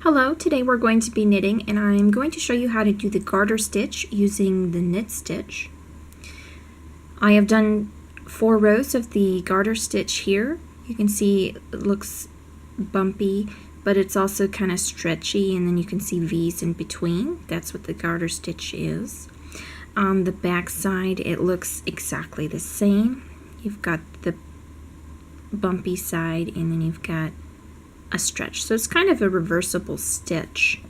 Hello, today we're going to be knitting and I'm going to show you how to do the garter stitch using the knit stitch. I have done 4 rows of the garter stitch here. You can see it looks bumpy, but it's also kind of stretchy, and then you can see V's in between. That's what the garter stitch is. On the back side it looks exactly the same. You've got the bumpy side and then you've got a stretch. So it's kind of a reversible stitch.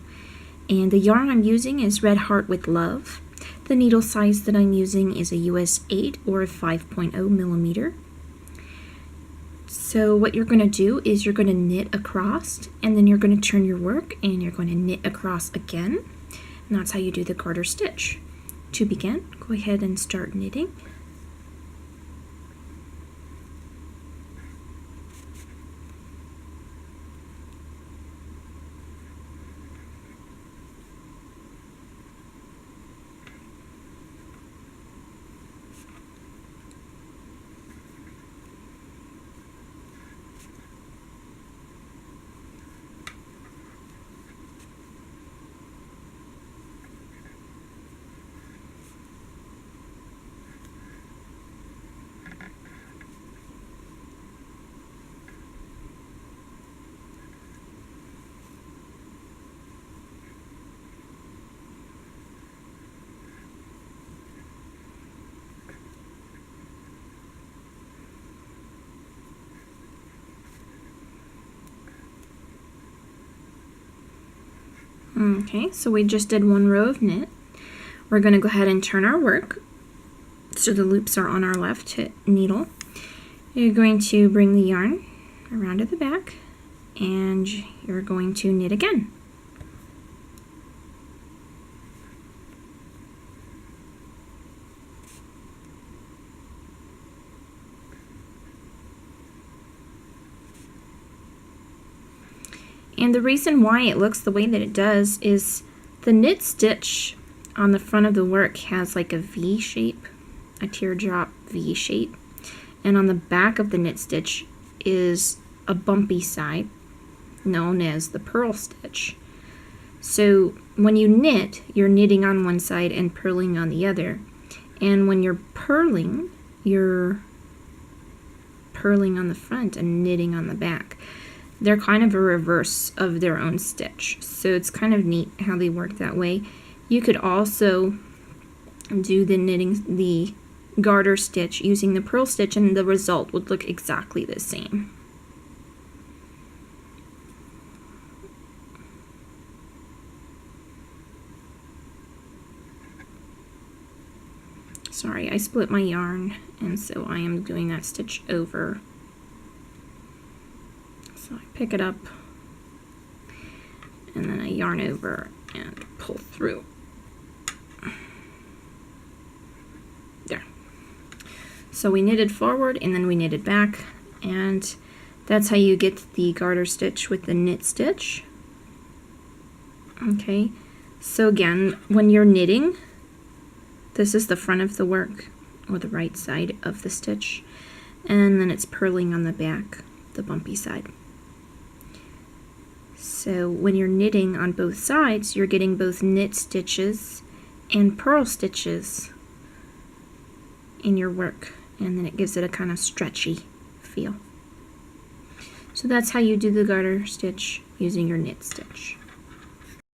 And the yarn I'm using is Red Heart with Love. The needle size that I'm using is a US 8 or a 5.0 millimeter. So what you're going to do is you're going to knit across, and then you're going to turn your work and you're going to knit across again. And that's how you do the garter stitch. To begin, go ahead and start knitting. Okay, so we just did 1 row of knit. We're going to go ahead and turn our work so the loops are on our left needle. You're going to bring the yarn around to the back and you're going to knit again. And the reason why it looks the way that it does is the knit stitch on the front of the work has like a V shape, a teardrop V shape, and on the back of the knit stitch is a bumpy side known as the purl stitch. So when you knit, you're knitting on one side and purling on the other, and when you're purling on the front and knitting on the back. They're kind of a reverse of their own stitch, so it's kind of neat how they work that way. You could also do the garter stitch using the purl stitch, and the result would look exactly the same. Sorry, I split my yarn, and so I am doing that stitch over. So I pick it up and then I yarn over and pull through. There. So we knitted forward and then we knitted back, and that's how you get the garter stitch with the knit stitch. Okay, so again, when you're knitting, this is the front of the work, or the right side of the stitch, and then it's purling on the back, the bumpy side. So when you're knitting on both sides, you're getting both knit stitches and purl stitches in your work, and then it gives it a kind of stretchy feel. So that's how you do the garter stitch using your knit stitch.